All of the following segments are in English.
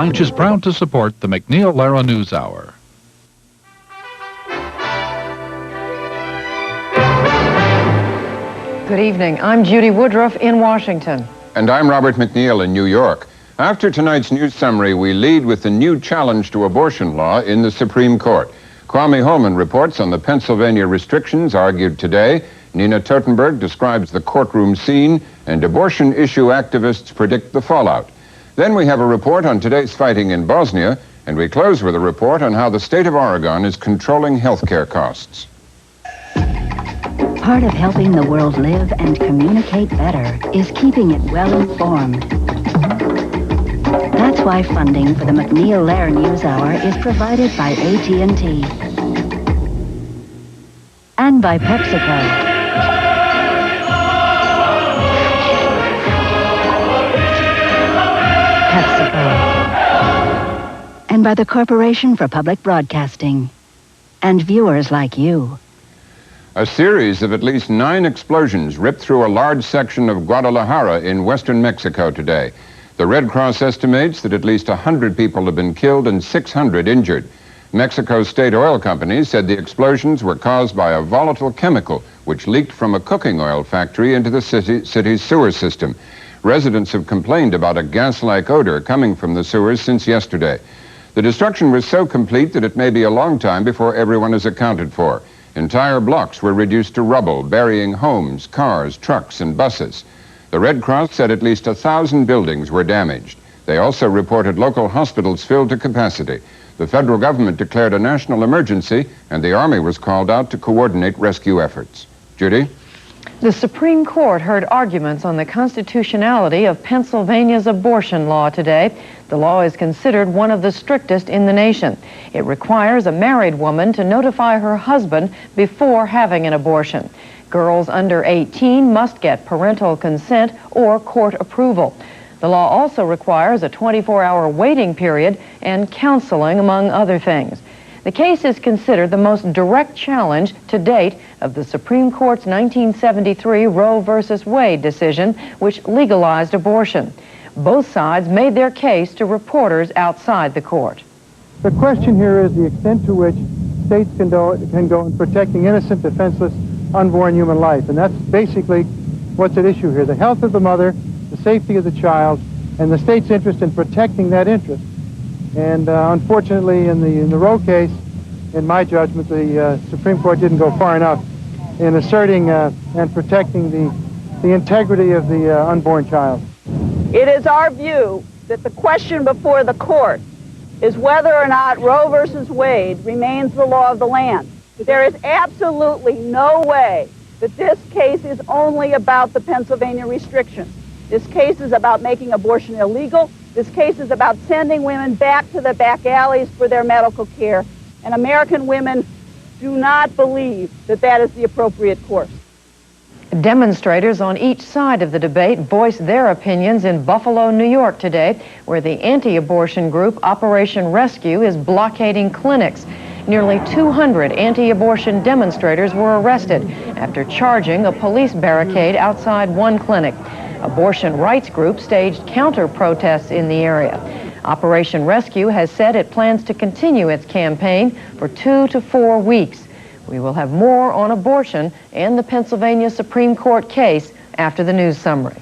which is proud to support the MacNeil Lehrer News Hour. Good evening. I'm Judy Woodruff in Washington. And I'm Robert MacNeil in New York. After tonight's news summary, we lead with the new challenge to abortion law in the Supreme Court. Kwame Holman reports on the Pennsylvania restrictions argued today. Nina Totenberg describes the courtroom scene, and abortion issue activists predict the fallout. Then we have a report on today's fighting in Bosnia, and we close with a report on how the state of Oregon is controlling health care costs. Part of helping the world live and communicate better is keeping it well informed. That's why funding for the MacNeil Lehrer News Hour is provided by AT&T and by PepsiCo. And by the Corporation for Public Broadcasting and viewers like you. A series of at least 9 explosions ripped through a large section of Guadalajara in western Mexico today. The Red Cross estimates that at least 100 people have been killed and 600 injured. Mexico's state oil companies said the explosions were caused by a volatile chemical which leaked from a cooking oil factory into the city's sewer system. Residents have complained about a gas-like odor coming from the sewers since yesterday. The destruction was so complete that it may be a long time before everyone is accounted for. Entire blocks were reduced to rubble, burying homes, cars, trucks, and buses. The Red Cross said at least 1,000 buildings were damaged. They also reported local hospitals filled to capacity. The federal government declared a national emergency, and the Army was called out to coordinate rescue efforts. Judy? The Supreme Court heard arguments on the constitutionality of Pennsylvania's abortion law today. The law is considered one of the strictest in the nation. It requires a married woman to notify her husband before having an abortion. Girls under 18 must get parental consent or court approval. The law also requires a 24-hour waiting period and counseling, among other things. The case is considered the most direct challenge to date of the Supreme Court's 1973 Roe v. Wade decision, which legalized abortion. Both sides made their case to reporters outside the court. The question here is the extent to which states can go in protecting innocent, defenseless, unborn human life. And that's basically what's at issue here. The health of the mother, the safety of the child, and the state's interest in protecting that interest. And unfortunately, in the Roe case, in my judgment, the Supreme Court didn't go far enough in asserting and protecting the integrity of the unborn child. It is our view that the question before the court is whether or not Roe versus Wade remains the law of the land. There is absolutely no way that this case is only about the Pennsylvania restrictions. This case is about making abortion illegal. This case is about sending women back to the back alleys for their medical care. And American women do not believe that that is the appropriate course. Demonstrators on each side of the debate voiced their opinions in Buffalo, New York today, where the anti-abortion group Operation Rescue is blockading clinics. Nearly 200 anti-abortion demonstrators were arrested after charging a police barricade outside one clinic. Abortion rights groups staged counter-protests in the area. Operation Rescue has said it plans to continue its campaign for 2 to 4 weeks. We will have more on abortion and the Pennsylvania Supreme Court case after the news summary.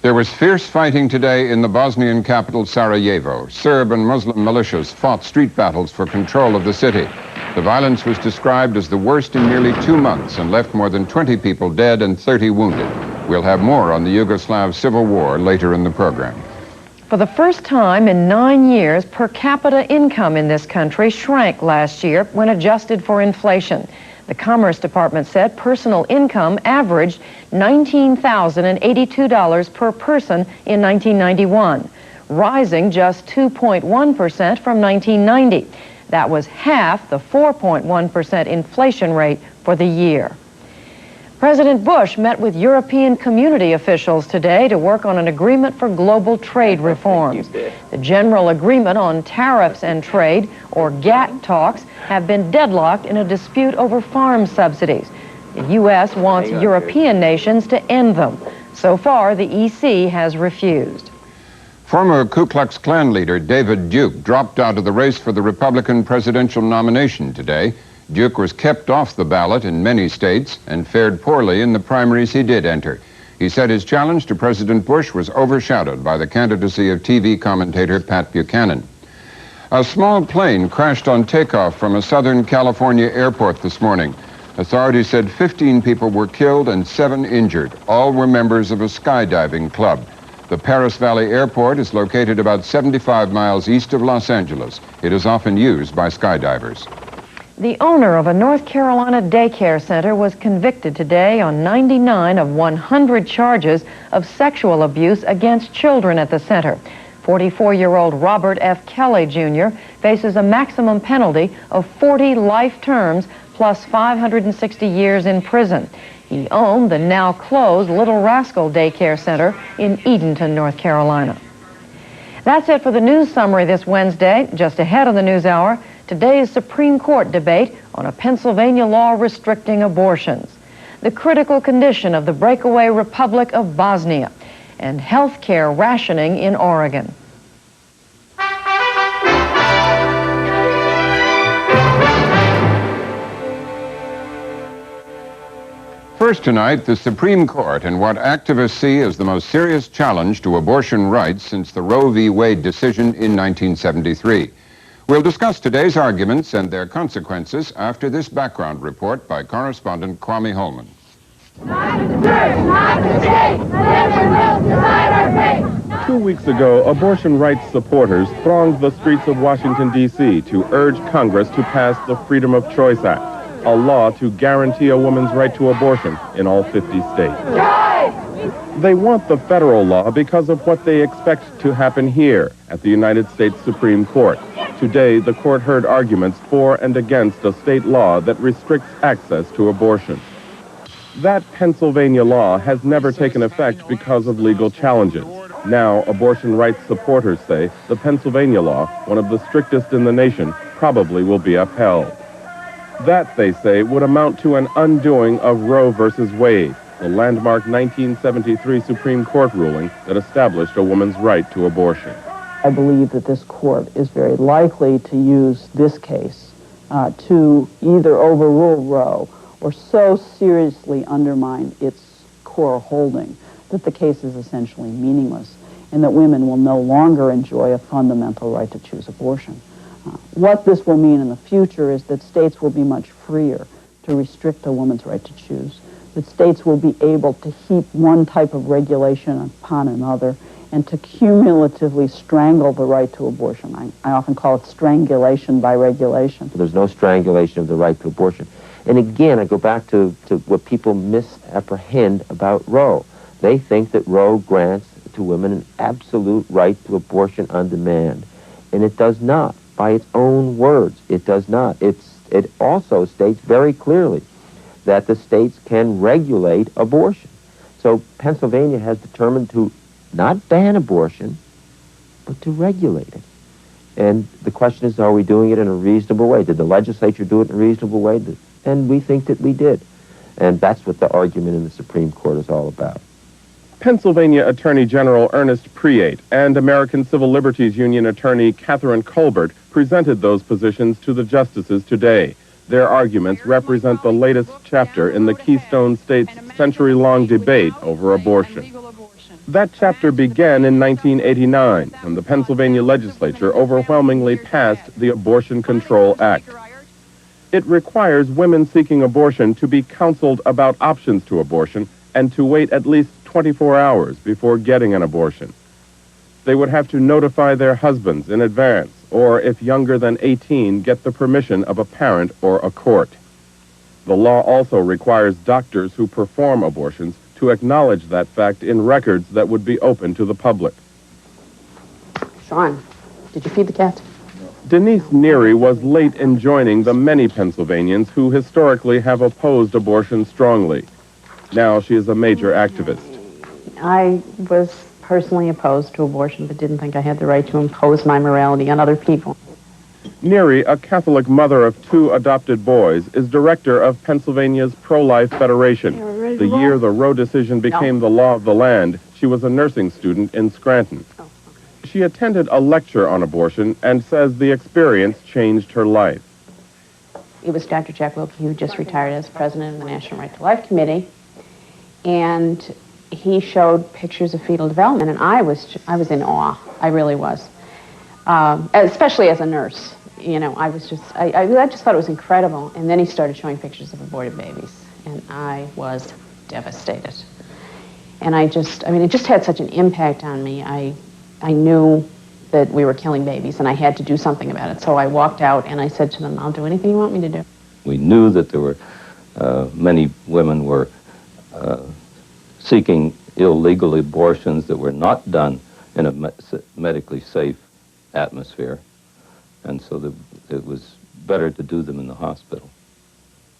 There was fierce fighting today in the Bosnian capital, Sarajevo. Serb and Muslim militias fought street battles for control of the city. The violence was described as the worst in nearly 2 months and left more than 20 people dead and 30 wounded. We'll have more on the Yugoslav Civil War later in the program. For the first time in 9 years, per capita income in this country shrank last year when adjusted for inflation. The Commerce Department said personal income averaged $19,082 per person in 1991, rising just 2.1% from 1990. That was half the 4.1% inflation rate for the year. President Bush met with European community officials today to work on an agreement for global trade reforms. The General Agreement on Tariffs and Trade, or GATT talks, have been deadlocked in a dispute over farm subsidies. The U.S. wants European nations to end them. So far, the EC has refused. Former Ku Klux Klan leader David Duke dropped out of the race for the Republican presidential nomination today. Duke was kept off the ballot in many states and fared poorly in the primaries he did enter. He said his challenge to President Bush was overshadowed by the candidacy of TV commentator Pat Buchanan. A small plane crashed on takeoff from a Southern California airport this morning. Authorities said 15 people were killed and 7 injured. All were members of a skydiving club. The Paris Valley Airport is located about 75 miles east of Los Angeles. It is often used by skydivers. The owner of a North Carolina daycare center was convicted today on 99 of 100 charges of sexual abuse against children at the center. 44-year-old Robert F. Kelly, Jr. faces a maximum penalty of 40 life terms plus 560 years in prison. He owned the now-closed Little Rascal Daycare Center in Edenton, North Carolina. That's it for the news summary this Wednesday. Just ahead of the news hour, today's Supreme Court debate on a Pennsylvania law restricting abortions, the critical condition of the breakaway Republic of Bosnia, and health care rationing in Oregon. First tonight, the Supreme Court and what activists see as the most serious challenge to abortion rights since the Roe v. Wade decision in 1973. We'll discuss today's arguments and their consequences after this background report by correspondent Kwame Holman. Not the church, not the state, never will decide our fate. 2 weeks ago, abortion rights supporters thronged the streets of Washington, D.C. to urge Congress to pass the Freedom of Choice Act, a law to guarantee a woman's right to abortion in all 50 states. They want the federal law because of what they expect to happen here at the United States Supreme Court. Today, the court heard arguments for and against a state law that restricts access to abortion. That Pennsylvania law has never taken effect because of legal challenges. Now, abortion rights supporters say the Pennsylvania law, one of the strictest in the nation, probably will be upheld. That, they say, would amount to an undoing of Roe versus Wade, the landmark 1973 Supreme Court ruling that established a woman's right to abortion. I believe that this court is very likely to use this case to either overrule Roe or so seriously undermine its core holding that the case is essentially meaningless and that women will no longer enjoy a fundamental right to choose abortion. What this will mean in the future is that states will be much freer to restrict a woman's right to choose, that states will be able to heap one type of regulation upon another and to cumulatively strangle the right to abortion. I often call it strangulation by regulation. There's no strangulation of the right to abortion. And again, I go back to what people misapprehend about Roe. They think that Roe grants to women an absolute right to abortion on demand, and it does not. By its own words, it does not. It also states very clearly that the states can regulate abortion. So Pennsylvania has determined to not ban abortion, but to regulate it. And the question is, are we doing it in a reasonable way? Did the legislature do it in a reasonable way? And we think that we did. And that's what the argument in the Supreme Court is all about. Pennsylvania Attorney General Ernest Priate and American Civil Liberties Union attorney Catherine Colbert presented those positions to the justices today. Their arguments represent the latest chapter in the Keystone State's century-long debate over abortion. That chapter began in 1989 when the Pennsylvania legislature overwhelmingly passed the Abortion Control Act. It requires women seeking abortion to be counseled about options to abortion and to wait at least 24 hours before getting an abortion. They would have to notify their husbands in advance, or if younger than 18, get the permission of a parent or a court. The law also requires doctors who perform abortions to acknowledge that fact in records that would be open to the public. Sean, did you feed the cat? Denise Neary was late in joining the many Pennsylvanians who historically have opposed abortion strongly. Now she is a major activist. I was personally opposed to abortion, but didn't think I had the right to impose my morality on other people. Neary, a Catholic mother of 2 adopted boys, is director of Pennsylvania's Pro-Life Federation. The year the Roe decision became the law of the land, she was a nursing student in Scranton. She attended a lecture on abortion and says the experience changed her life. It was Dr. Jack Wilkie, who just retired as president of the National Right to Life Committee, and he showed pictures of fetal development, and I was in awe. I really was, especially as a nurse. You know, I just thought it was incredible. And then he started showing pictures of aborted babies, and I was devastated. And it just had such an impact on me. I knew that we were killing babies, and I had to do something about it. So I walked out, and I said to them, I'll do anything you want me to do. We knew that there were many women were seeking illegal abortions that were not done in a medically safe atmosphere, and so it was better to do them in the hospital.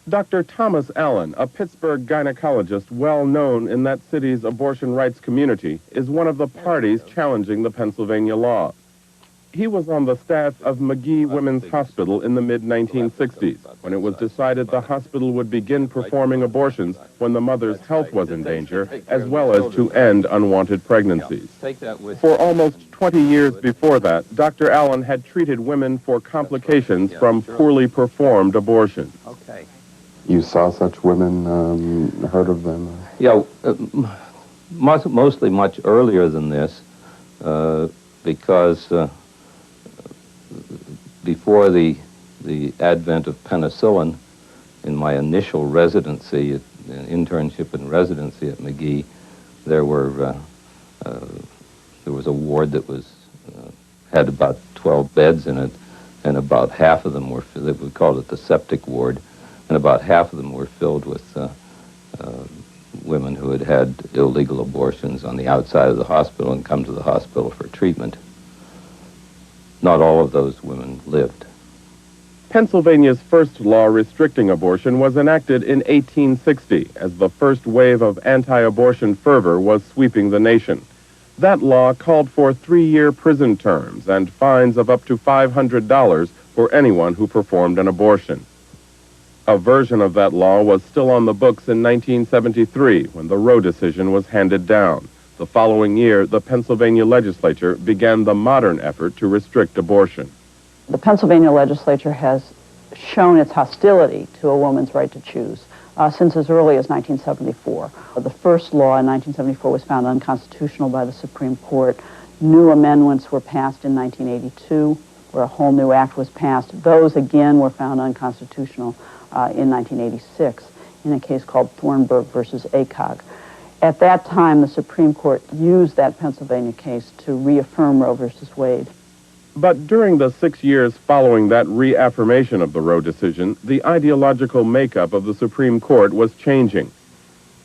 Dr. Thomas Allen, a Pittsburgh gynecologist well known in that city's abortion rights community, is one of the parties challenging the Pennsylvania law. He was on the staff of McGee Women's Hospital in the mid-1960s, when it was decided the hospital would begin performing abortions when the mother's health was in danger, as well as to end unwanted pregnancies. For almost 20 years before that, Dr. Allen had treated women for complications from poorly performed abortions. You saw such women, heard of them? Yeah, mostly much earlier than this, because before the advent of penicillin, in my initial residency, internship and residency at McGee, there was a ward that had about 12 beds in it, and about half of them were, we called it the septic ward, and about half of them were filled with women who had had illegal abortions on the outside of the hospital and come to the hospital for treatment. Not all of those women lived. Pennsylvania's first law restricting abortion was enacted in 1860 as the first wave of anti-abortion fervor was sweeping the nation. That law called for 3-year prison terms and fines of up to $500 for anyone who performed an abortion. A version of that law was still on the books in 1973 when the Roe decision was handed down. The following year, the Pennsylvania legislature began the modern effort to restrict abortion. The Pennsylvania legislature has shown its hostility to a woman's right to choose since as early as 1974. The first law in 1974 was found unconstitutional by the Supreme Court. New amendments were passed in 1982, where a whole new act was passed. Those, again, were found unconstitutional in 1986 in a case called TOTENBERG versus ACOG. At that time, the Supreme Court used that Pennsylvania case to reaffirm Roe versus Wade. But during the 6 years following that reaffirmation of the Roe decision, the ideological makeup of the Supreme Court was changing.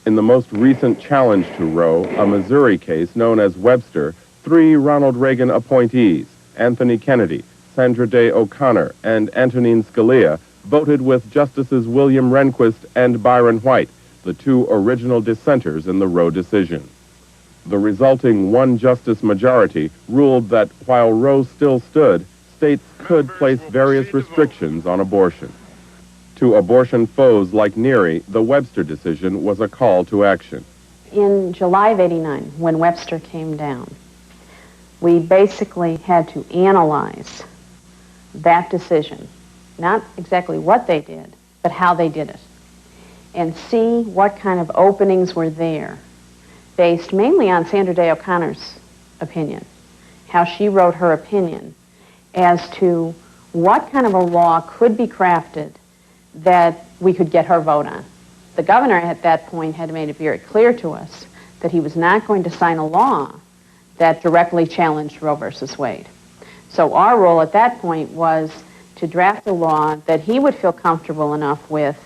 In the most recent challenge to Roe, a Missouri case known as Webster, 3 Ronald Reagan appointees, Anthony Kennedy, Sandra Day O'Connor, and Antonin Scalia, voted with Justices William Rehnquist and Byron White, the 2 original dissenters in the Roe decision. The resulting one-justice majority ruled that while Roe still stood, states could place various restrictions on abortion. To abortion foes like Neary, the Webster decision was a call to action. In July of '89, when Webster came down, we basically had to analyze that decision, not exactly what they did, but how they did it, and see what kind of openings were there, based mainly on Sandra Day O'Connor's opinion, how she wrote her opinion as to what kind of a law could be crafted that we could get her vote on. The governor at that point had made it very clear to us that he was not going to sign a law that directly challenged Roe versus Wade. So our role at that point was to draft a law that he would feel comfortable enough with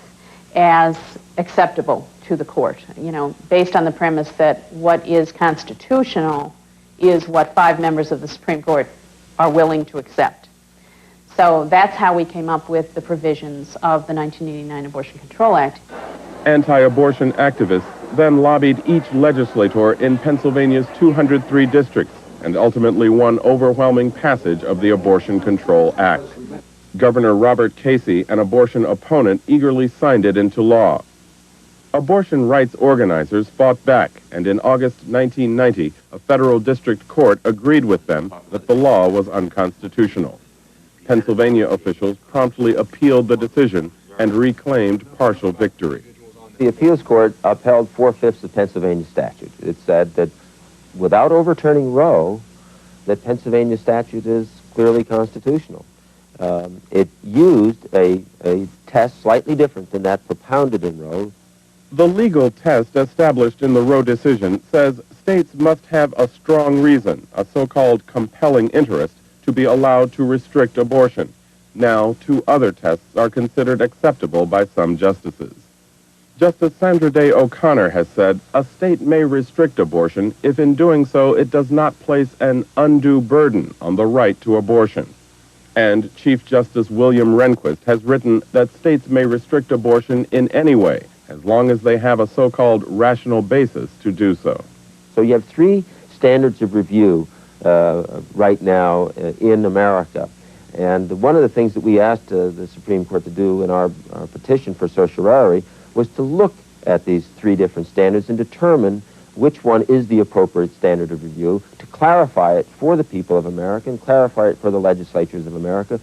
as acceptable to the court, you know, based on the premise that what is constitutional is what 5 members of the Supreme Court are willing to accept. So that's how we came up with the provisions of the 1989 Abortion Control Act. Anti-abortion activists then lobbied each legislator in Pennsylvania's 203 districts and ultimately won overwhelming passage of the Abortion Control Act. Governor Robert Casey, an abortion opponent, eagerly signed it into law. Abortion rights organizers fought back, and in August 1990, a federal district court agreed with them that the law was unconstitutional. Pennsylvania officials promptly appealed the decision and reclaimed partial victory. The appeals court upheld 4/5 of Pennsylvania statute. It said that without overturning Roe, that Pennsylvania statute is clearly constitutional. It used a test slightly different than that propounded in Roe. The legal test established in the Roe decision says states must have a strong reason, a so-called compelling interest, to be allowed to restrict abortion. Now, 2 other tests are considered acceptable by some justices. Justice Sandra Day O'Connor has said a state may restrict abortion if in doing so it does not place an undue burden on the right to abortion. And Chief Justice William Rehnquist has written that states may restrict abortion in any way, as long as they have a so-called rational basis to do so. So you have 3 standards of review right now in America. And one of the things that we asked the Supreme Court to do in our petition for certiorari was to look at these 3 different standards and determine which one is the appropriate standard of review, to clarify it for the people of America and clarify it for the legislatures of America.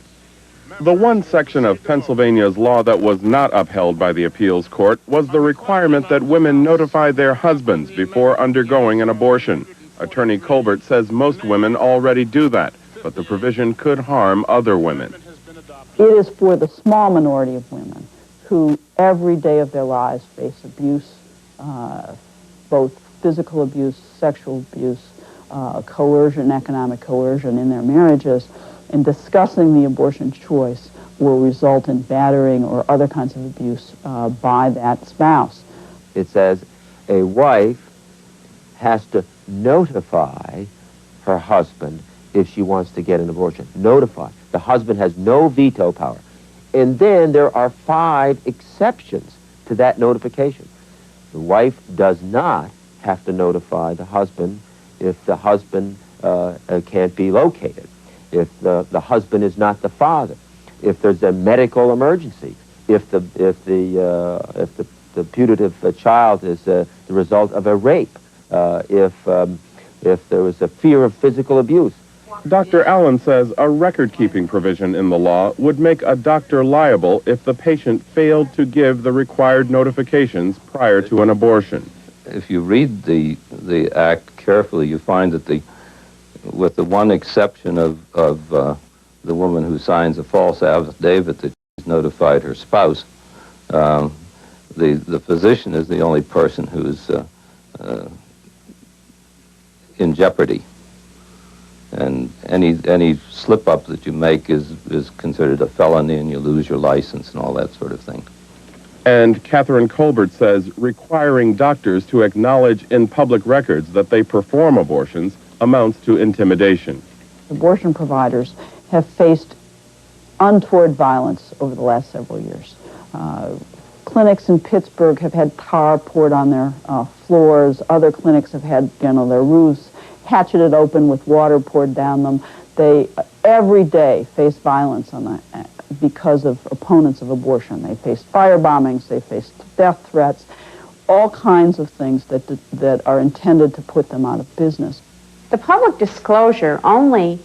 The one section of Pennsylvania's law that was not upheld by the appeals court was the requirement that women notify their husbands before undergoing an abortion. Attorney Colbert says most women already do that, but the provision could harm other women. It is for the small minority of women who every day of their lives face abuse, both physical abuse, sexual abuse, coercion, economic coercion in their marriages, and discussing the abortion choice will result in battering or other kinds of abuse by that spouse. It says a wife has to notify her husband if she wants to get an abortion. Notify. The husband has no veto power. And then there are 5 exceptions to that notification. The wife does not have to notify the husband if the husband can't be located, if the husband is not the father, if there's a medical emergency, if the putative child is the result of a rape, if there was a fear of physical abuse. Dr. Allen says a record-keeping provision in the law would make a doctor liable if the patient failed to give the required notifications prior to an abortion. If you read the act carefully, you find that with the one exception of the woman who signs a false affidavit that she's notified her spouse, the physician is the only person who's in jeopardy. And any slip-up that you make is considered a felony, and you lose your license and all that sort of thing. And Catherine Colbert says requiring doctors to acknowledge in public records that they perform abortions amounts to intimidation. Abortion providers have faced untoward violence over the last several years. Clinics in Pittsburgh have had tar poured on their floors. Other clinics have had, their roofs hatcheted open with water poured down them. They every day face violence because of opponents of abortion. They face fire bombings, they face death threats, all kinds of things that are intended to put them out of business. The public disclosure only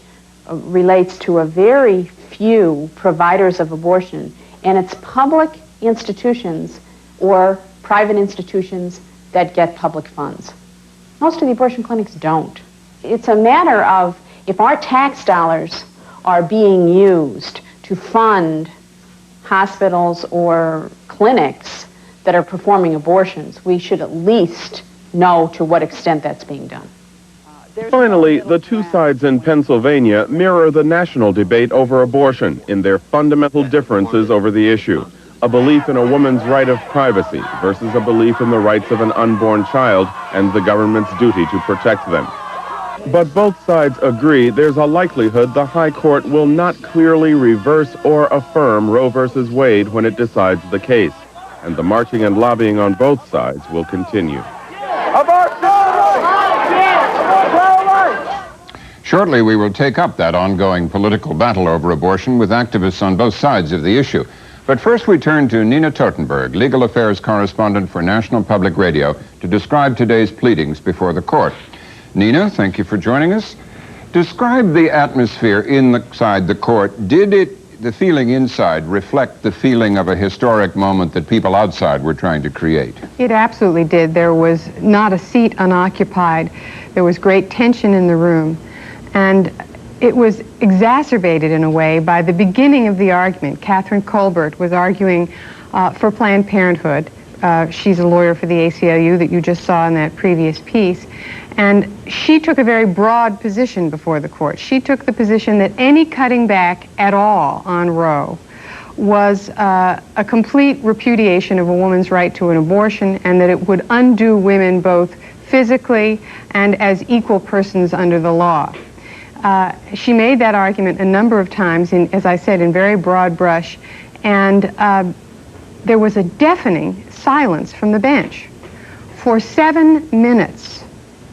relates to a very few providers of abortion, and it's public institutions or private institutions that get public funds. Most of the abortion clinics don't. It's a matter of if our tax dollars are being used to fund hospitals or clinics that are performing abortions, we should at least know to what extent that's being done. Finally, the 2 sides in Pennsylvania mirror the national debate over abortion in their fundamental differences over the issue. A belief in a woman's right of privacy versus a belief in the rights of an unborn child and the government's duty to protect them. But both sides agree there's a likelihood the High Court will not clearly reverse or affirm Roe v. Wade when it decides the case. And the marching and lobbying on both sides will continue. Shortly, we will take up that ongoing political battle over abortion with activists on both sides of the issue. But first we turn to Nina Totenberg, legal affairs correspondent for National Public Radio, to describe today's pleadings before the court. Nina, thank you for joining us. Describe the atmosphere inside the court. Did the feeling inside reflect the feeling of a historic moment that people outside were trying to create? It absolutely did. There was not a seat unoccupied. There was great tension in the room. And it was exacerbated in a way by the beginning of the argument. Catherine Colbert was arguing for Planned Parenthood. She's a lawyer for the ACLU that you just saw in that previous piece. And she took a very broad position before the court. She took the position that any cutting back at all on Roe was a complete repudiation of a woman's right to an abortion, and that it would undo women both physically and as equal persons under the law. She made that argument a number of times, as I said, in very broad brush, and there was a deafening silence from the bench. For 7 minutes,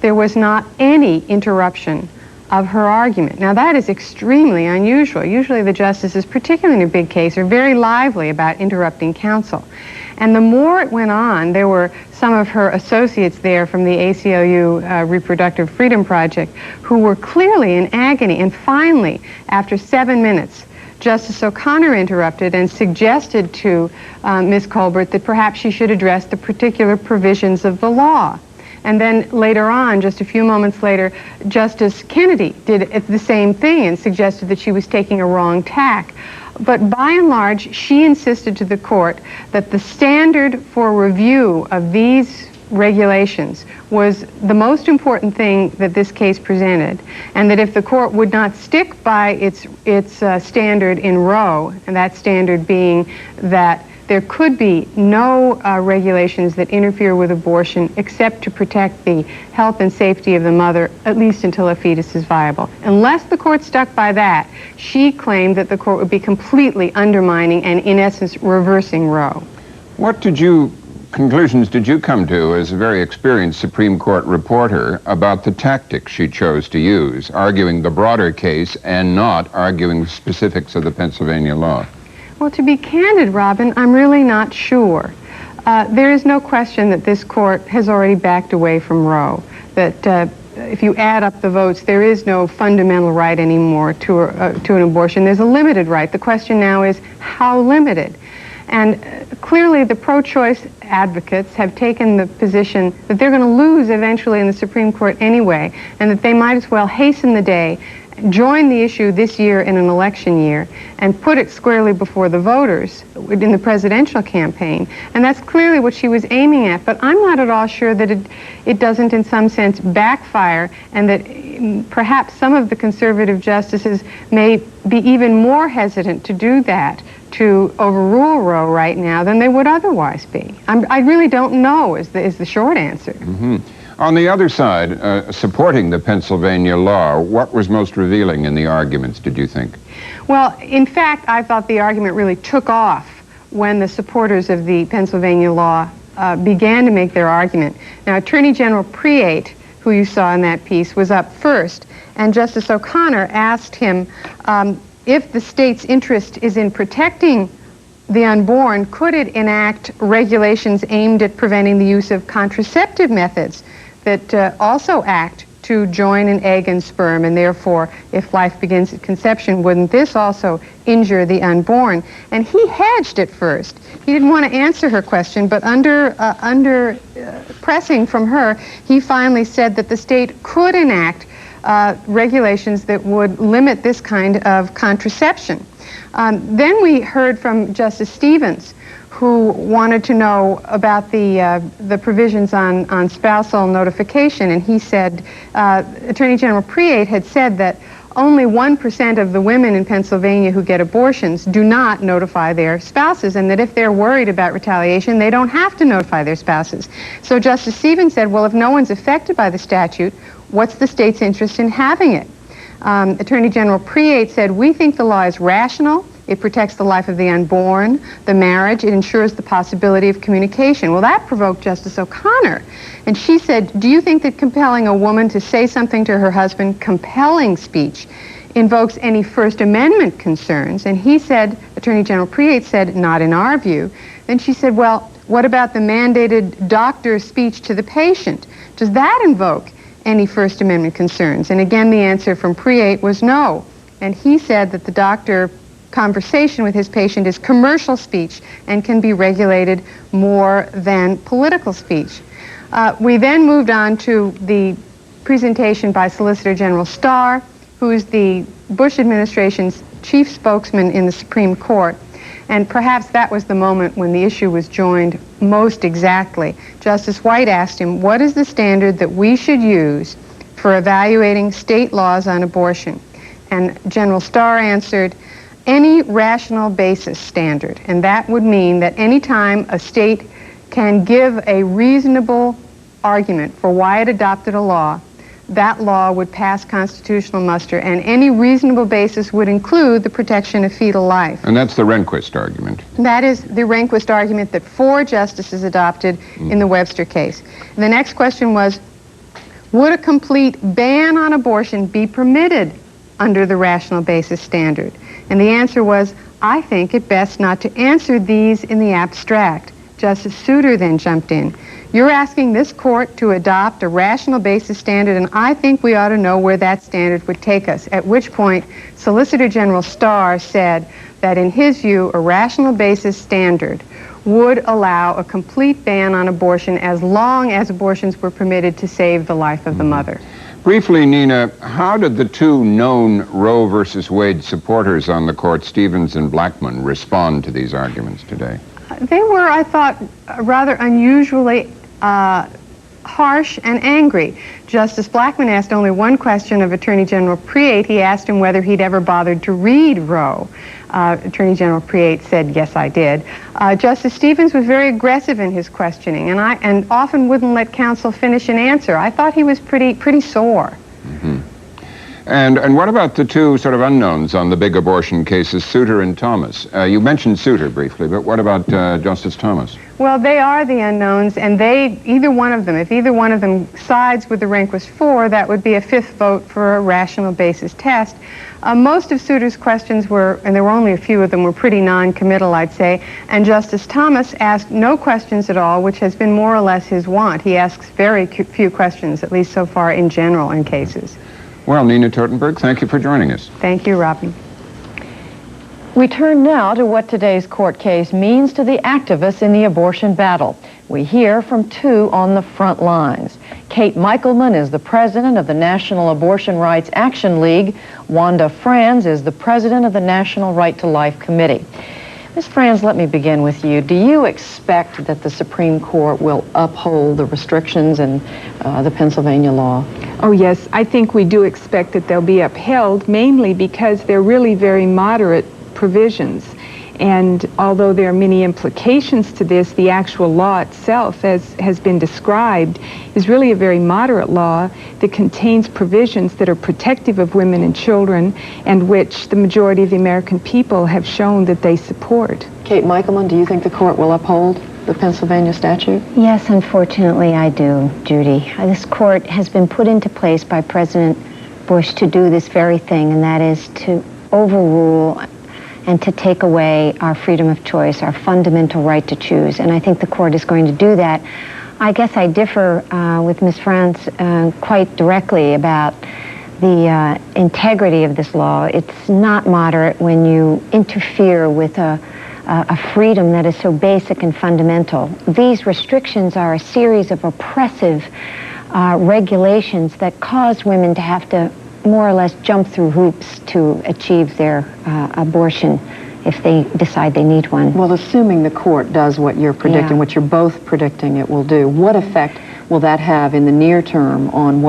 there was not any interruption of her argument. Now, that is extremely unusual. Usually the justices, particularly in a big case, are very lively about interrupting counsel. And the more it went on, there were some of her associates there from the ACLU Reproductive Freedom Project who were clearly in agony. And finally, after 7 minutes, Justice O'Connor interrupted and suggested to Ms. Colbert that perhaps she should address the particular provisions of the law. And then later on, just a few moments later, Justice Kennedy did the same thing and suggested that she was taking a wrong tack. But by and large, she insisted to the court that the standard for review of these regulations was the most important thing that this case presented, and that if the court would not stick by its standard in Roe, and that standard being that there could be no regulations that interfere with abortion except to protect the health and safety of the mother, at least until a fetus is viable. Unless the court stuck by that, she claimed that the court would be completely undermining and, in essence, reversing Roe. What conclusions did you come to as a very experienced Supreme Court reporter about the tactics she chose to use, arguing the broader case and not arguing the specifics of the Pennsylvania law? Well, to be candid, Robin, I'm really not sure. There is no question that this court has already backed away from Roe, that if you add up the votes, there is no fundamental right anymore to an abortion. There's a limited right. The question now is how limited. And clearly the pro-choice advocates have taken the position that they're going to lose eventually in the Supreme Court anyway, and that they might as well hasten the day, join the issue this year in an election year, and put it squarely before the voters in the presidential campaign. And that's clearly what she was aiming at. But I'm not at all sure that it doesn't in some sense backfire, and that perhaps some of the conservative justices may be even more hesitant to do that, to overrule Roe right now, than they would otherwise be. I really don't know is the short answer. Mm-hmm. On the other side, supporting the Pennsylvania law, what was most revealing in the arguments, did you think? Well, in fact, I thought the argument really took off when the supporters of the Pennsylvania law began to make their argument. Now, Attorney General Priate, who you saw in that piece, was up first, and Justice O'Connor asked him if the state's interest is in protecting the unborn, could it enact regulations aimed at preventing the use of contraceptive methods that also act to join an egg and sperm, and therefore, if life begins at conception, wouldn't this also injure the unborn? And he hedged at first. He didn't want to answer her question, but under pressing from her, he finally said that the state could enact regulations that would limit this kind of contraception. Then we heard from Justice Stevens, who wanted to know about the provisions on spousal notification, and he said, Attorney General Priate had said that only 1% of the women in Pennsylvania who get abortions do not notify their spouses, and that if they're worried about retaliation, they don't have to notify their spouses. So Justice Stevens said, well, if no one's affected by the statute, what's the state's interest in having it? Attorney General Priate said, we think the law is rational. It protects the life of the unborn, the marriage. It ensures the possibility of communication. Well, that provoked Justice O'Connor. And she said, do you think that compelling a woman to say something to her husband, compelling speech, invokes any First Amendment concerns, and he said, Attorney General Priate said, not in our view. Then she said, well, what about the mandated doctor's speech to the patient? Does that invoke any First Amendment concerns? And again, the answer from Priate was no. And he said that the doctor conversation with his patient is commercial speech and can be regulated more than political speech. We then moved on to the presentation by Solicitor General Starr, who is the Bush administration's chief spokesman in the Supreme Court. And perhaps that was the moment when the issue was joined most exactly. Justice White asked him, what is the standard that we should use for evaluating state laws on abortion? And General Starr answered, any rational basis standard. And that would mean that any time a state can give a reasonable argument for why it adopted a law, that law would pass constitutional muster, and any reasonable basis would include the protection of fetal life. And that's the Rehnquist argument. That is the Rehnquist argument that 4 justices adopted in the Webster case. And the next question was, would a complete ban on abortion be permitted under the rational basis standard? And the answer was, I think it best not to answer these in the abstract. Justice Souter then jumped in. You're asking this court to adopt a rational basis standard, and I think we ought to know where that standard would take us, at which point Solicitor General Starr said that in his view, a rational basis standard would allow a complete ban on abortion as long as abortions were permitted to save the life of the mother. Briefly, Nina, how did the 2 known Roe versus Wade supporters on the court, Stevens and Blackmun, respond to these arguments today? They were, I thought, rather unusually harsh and angry. Justice Blackmun asked only one question of Attorney General Priate. He asked him whether he'd ever bothered to read Roe. Attorney General Priate said, yes, I did. Justice Stevens was very aggressive in his questioning, and often wouldn't let counsel finish an answer. I thought he was pretty sore. Mm-hmm. And what about the 2 sort of unknowns on the big abortion cases, Souter and Thomas? You mentioned Souter briefly, but what about Justice Thomas? Well, they are the unknowns, and either one of them, if either one of them sides with the Rehnquist 4, that would be a 5th vote for a rational basis test. Most of Souter's questions were, and there were only a few of them, were pretty non-committal, I'd say, and Justice Thomas asked no questions at all, which has been more or less his want. He asks very few questions, at least so far in general in cases. Well, Nina Totenberg, thank you for joining us. Thank you, Robin. We turn now to what today's court case means to the activists in the abortion battle. We hear from 2 on the front lines. Kate Michelman is the president of the National Abortion Rights Action League. Wanda Franz is the president of the National Right to Life Committee. Ms. Franz, let me begin with you. Do you expect that the Supreme Court will uphold the restrictions in the Pennsylvania law? Oh, yes. I think we do expect that they'll be upheld, mainly because they're really very moderate provisions. And although there are many implications to this, the actual law itself, as has been described, is really a very moderate law that contains provisions that are protective of women and children, and which the majority of the American people have shown that they support. Kate Michelman, do you think the court will uphold the Pennsylvania statute? Yes, unfortunately I do, Judy. This court has been put into place by President Bush to do this very thing, and that is to overrule and to take away our freedom of choice, our fundamental right to choose. And I think the court is going to do that. I guess I differ with Ms. Franz quite directly about the integrity of this law. It's not moderate when you interfere with a freedom that is so basic and fundamental. These restrictions are a series of oppressive regulations that cause women to have to more or less jump through hoops to achieve their abortion if they decide they need one. Well, assuming the court does what you're predicting, what you're both predicting it will do, what effect will that have in the near term on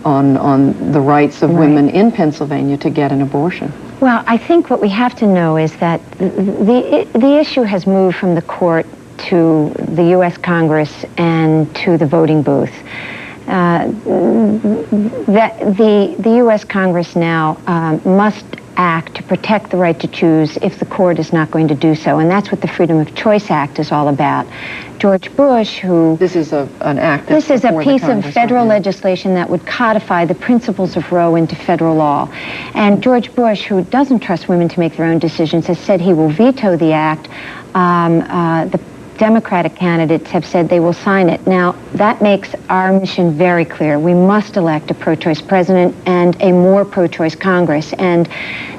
on the rights of women in Pennsylvania to get an abortion? Well, I think what we have to know is that the issue has moved from the court to the U.S. Congress and to the voting booth. The U.S. Congress now must act to protect the right to choose if the court is not going to do so. And that's what the Freedom of Choice Act is all about. George Bush, who... This is an act This is a piece of federal legislation that would codify the principles of Roe into federal law. And George Bush, who doesn't trust women to make their own decisions, has said he will veto the act. The Democratic candidates have said they will sign it. Now, that makes our mission very clear. We must elect a pro-choice president and a more pro-choice Congress. And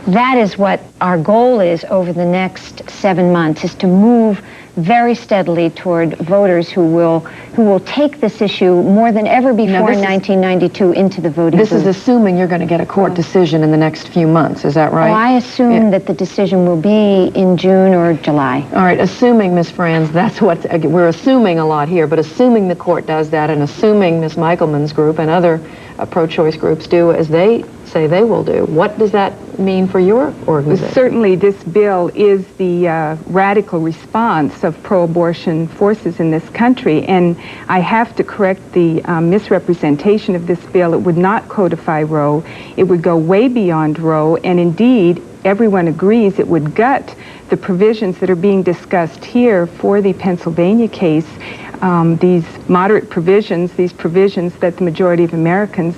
that is what our goal is over the next 7 months, is to move very steadily toward voters who will take this issue more than ever before in 1992 into the voting booth. This is assuming you're going to get a court decision in the next few months, is that right? Oh, I assume that the decision will be in June or July. All right, assuming, Ms. Franz, that's what, we're assuming a lot here, but assuming the court does that and assuming Ms. Michelman's group and other pro-choice groups do as they say they will do, what does that mean for your organization? Well, certainly this bill is the radical response of pro-abortion forces in this country, and I have to correct the misrepresentation of this bill. It would not codify Roe. It would go way beyond Roe, and indeed everyone agrees it would gut the provisions that are being discussed here for the Pennsylvania case. These moderate provisions, these provisions that the majority of Americans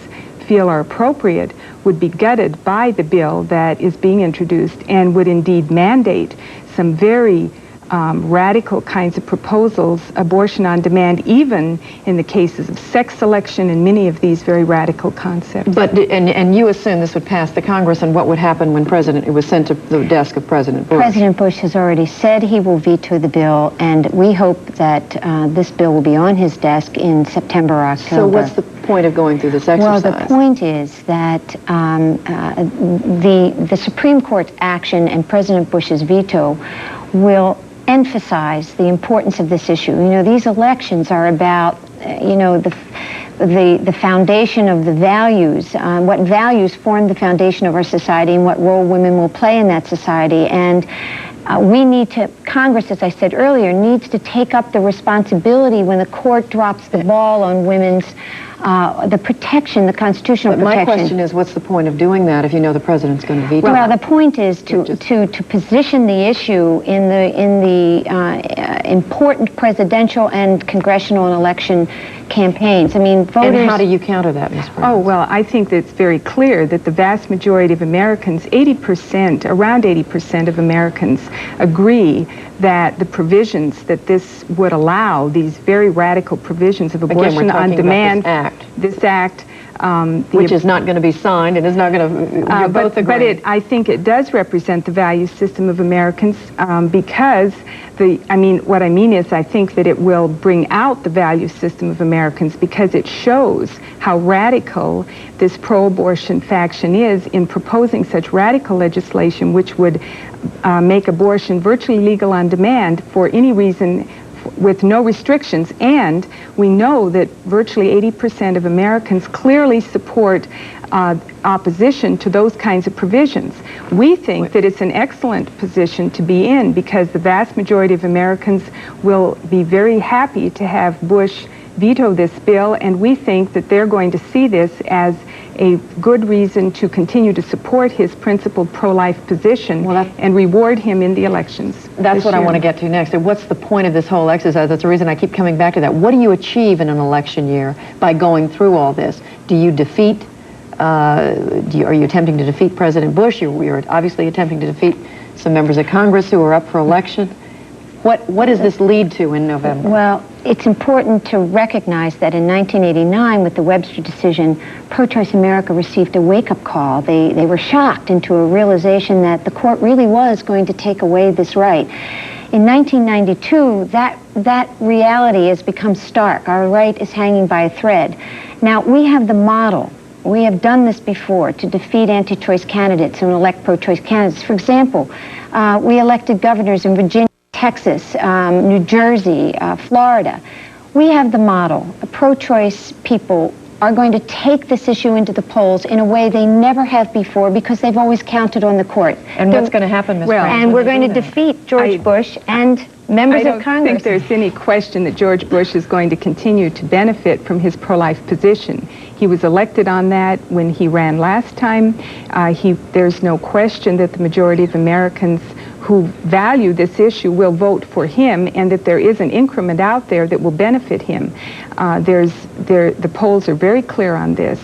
feel are appropriate, would be gutted by the bill that is being introduced and would indeed mandate some very radical kinds of proposals, abortion on demand, even in the cases of sex selection and many of these very radical concepts. But, and you assume this would pass the Congress, and what would happen when it was sent to the desk of President Bush? President Bush has already said he will veto the bill, and we hope that this bill will be on his desk in September or October. So what's the point of going through this exercise? Well, the point is that the Supreme Court's action and President Bush's veto will emphasize the importance of this issue. You know, these elections are about, you know, the foundation of the values, what values form the foundation of our society and what role women will play in that society. And we need to, Congress, as I said earlier, needs to take up the responsibility when the court drops the ball on women's the protection, the constitutional protection. My question is, what's the point of doing that if you know the president's going to veto it? Well, the point is to position the issue in the important presidential and congressional and election campaigns. I mean, voters... And how do you counter that, Ms. Franz? Oh, well, I think that it's very clear that the vast majority of Americans, 80%, around 80% of Americans agree that the provisions that this would allow, these very radical provisions of abortion on demand, this act, which is not going to be signed and is not going to, both agree. But I think it does represent the value system of Americans because what I mean is I think that it will bring out the value system of Americans because it shows how radical this pro-abortion faction is in proposing such radical legislation which would make abortion virtually legal on demand for any reason with no restrictions. And we know that virtually 80% of Americans clearly support opposition to those kinds of provisions. We think that it's an excellent position to be in because the vast majority of Americans will be very happy to have Bush veto this bill, and we think that they're going to see this as a good reason to continue to support his principled pro-life position and reward him in the elections. That's what I want to get to next. And what's the point of this whole exercise? That's the reason I keep coming back to that. What do you achieve in an election year by going through all this? Do you defeat, are you attempting to defeat President Bush? You're obviously attempting to defeat some members of Congress who are up for election. What does this lead to in November? Well, it's important to recognize that in 1989, with the Webster decision, Pro-Choice America received a wake-up call. They were shocked into a realization that the court really was going to take away this right. In 1992, that reality has become stark. Our right is hanging by a thread. Now, we have the model. We have done this before to defeat anti-choice candidates and elect pro-choice candidates. For example, we elected governors in Virginia, Texas, New Jersey, Florida. We have the model. The pro-choice people are going to take this issue into the polls in a way they never have before because they've always counted on the court. And what's going to happen, Ms. Franz? And we're going to defeat George Bush and members of Congress. I don't think there's any question that George Bush is going to continue to benefit from his pro-life position. He was elected on that when he ran last time. There's no question that the majority of Americans who value this issue will vote for him, and that there is an increment out there that will benefit him. The polls are very clear on this.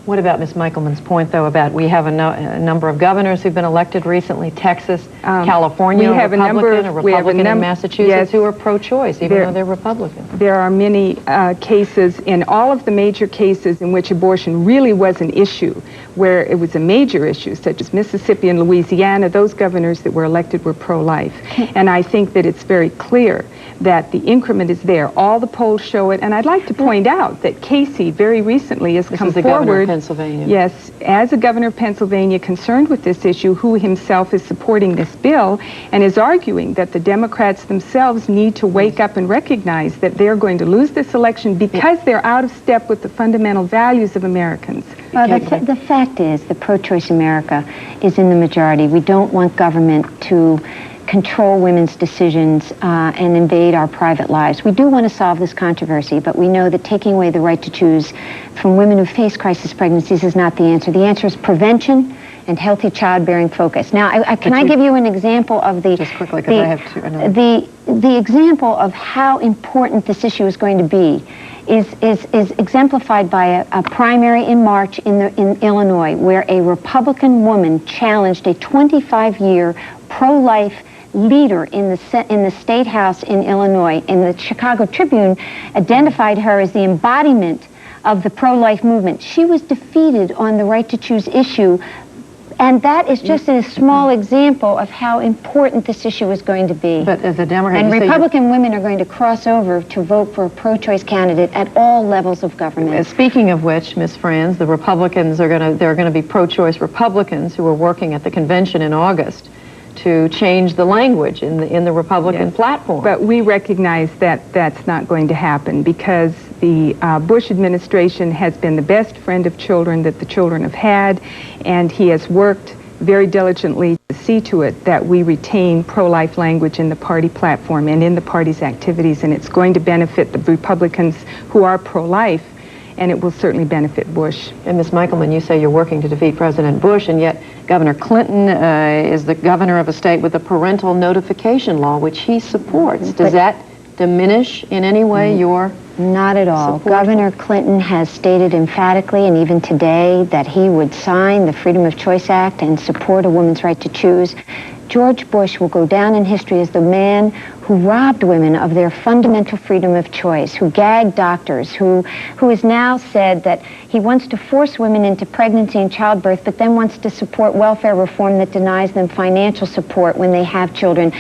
What about Ms. Michelman's point, though, about we have a number of governors who've been elected recently, Texas, California, we have a Republican in Massachusetts, yes, who are pro-choice, even though they're Republican. There are many cases, in all of the major cases in which abortion really was an issue, where it was a major issue, such as Mississippi and Louisiana. Those governors that were elected were pro-life. And I think that it's very clear that the increment is there. All the polls show it, and I'd like to point out that Casey very recently has come forward. Governor of Pennsylvania. Yes, as a governor of Pennsylvania concerned with this issue, who himself is supporting this bill and is arguing that the Democrats themselves need to wake up and recognize that they're going to lose this election because they're out of step with the fundamental values of Americans. Well, the fact is, the pro-choice America is in the majority. We don't want government to control women's decisions and invade our private lives. We do want to solve this controversy, but we know that taking away the right to choose from women who face crisis pregnancies is not the answer. The answer is prevention and healthy childbearing focus. Now, can I give you an example of the... Just quickly, because I have to... The example of how important this issue is going to be is exemplified by a primary in March in Illinois, where a Republican woman challenged a 25-year pro-life leader in the State House in Illinois, and the Chicago Tribune identified her as the embodiment of the pro-life movement. She was defeated on the right to choose issue, and that is just a small example of how important this issue is going to be. But as a Democrat, and Republican women are going to cross over to vote for a pro-choice candidate at all levels of government. Speaking of which, Ms. Franz, the Republicans there are going to be pro-choice Republicans who are working at the convention in August to change the language in the Republican platform. But we recognize that that's not going to happen, because the Bush administration has been the best friend of children that the children have had, and he has worked very diligently to see to it that we retain pro-life language in the party platform and in the party's activities, and it's going to benefit the Republicans who are pro-life, and it will certainly benefit Bush. And Ms. Michelman, you say you're working to defeat President Bush, and yet Governor Clinton is the governor of a state with a parental notification law, which he supports. Does that diminish in any way your Not at all. support? Governor Clinton has stated emphatically, and even today, that he would sign the Freedom of Choice Act and support a woman's right to choose. George Bush will go down in history as the man who robbed women of their fundamental freedom of choice, who gagged doctors, who has now said that he wants to force women into pregnancy and childbirth, but then wants to support welfare reform that denies them financial support when they have children.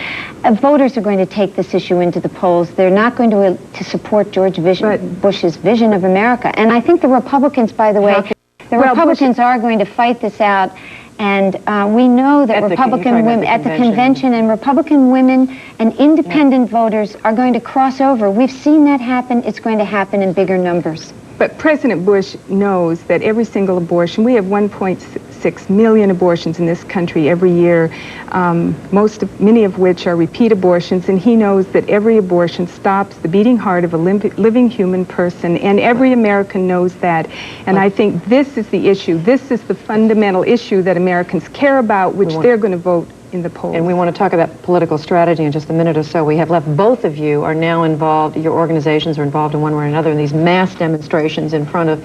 Voters are going to take this issue into the polls. They're not going to support George Bush's vision of America. And I think the Republicans, by the way, Republicans are going to fight this out. And we know that Republican women at the convention and Republican women and independent voters are going to cross over. We've seen that happen. It's going to happen in bigger numbers. But President Bush knows that every single abortion, we have 1.6 million abortions in this country every year, many of which are repeat abortions, and he knows that every abortion stops the beating heart of a living human person, and every American knows that. And I think this is the issue. This is the fundamental issue that Americans care about, which they're going to vote in the polls. And we want to talk about political strategy in just a minute or so. We have left. Both of you are now involved, your organizations are involved in one way or another in these mass demonstrations in front of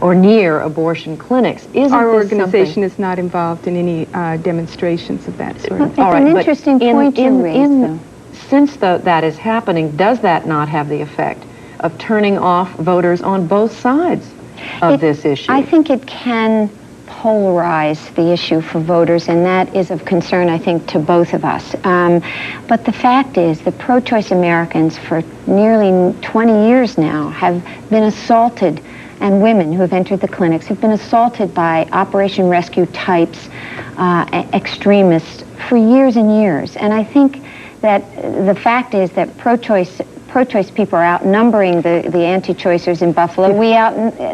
or near abortion clinics. Our organization is not involved in any demonstrations of that sort. It's an interesting point you raised, though. Since that is happening, does that not have the effect of turning off voters on both sides of this issue? I think it can polarize the issue for voters, and that is of concern, I think, to both of us. But the fact is that pro-choice Americans for nearly 20 years now have been assaulted, and women who have entered the clinics have been assaulted by Operation Rescue types, extremists, for years and years. And I think that the fact is that pro-choice people are outnumbering the anti-choicers in Buffalo.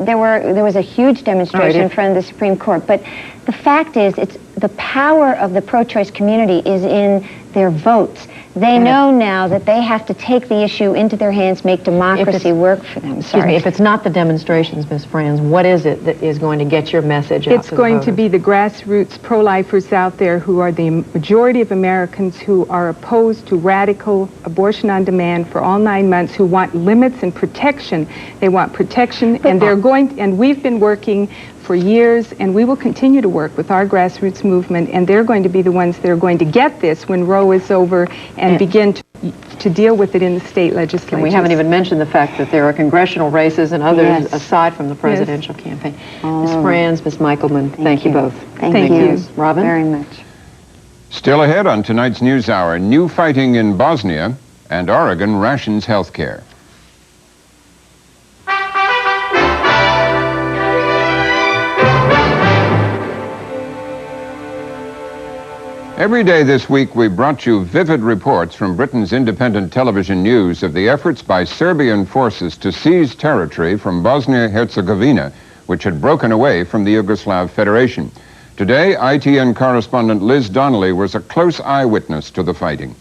There was a huge demonstration in front of the Supreme Court, but the fact is, it's the power of the pro-choice community is in their votes. They know now that they have to take the issue into their hands, make democracy work for them. Excuse me, if it's not the demonstrations, Ms. Franz, what is it that is going to get your message out? It's going to be the grassroots pro-lifers out there who are the majority of Americans who are opposed to radical abortion on demand for all 9 months, who want limits and protection. They want protection, and they're going, and we've been working for years, and we will continue to work with our grassroots movement, and they're going to be the ones that are going to get this when Roe is over and begin to deal with it in the state legislature. And we haven't even mentioned the fact that there are congressional races and others aside from the presidential campaign. Ms. Franz, Ms. Michelman, thank you both. Thank you. Robin? Very much. Still ahead on tonight's NewsHour, new fighting in Bosnia and Oregon rations health care. Every day this week, we brought you vivid reports from Britain's independent television news of the efforts by Serbian forces to seize territory from Bosnia Herzegovina, which had broken away from the Yugoslav Federation. Today, ITN correspondent Liz Donnelly was a close eyewitness to the fighting.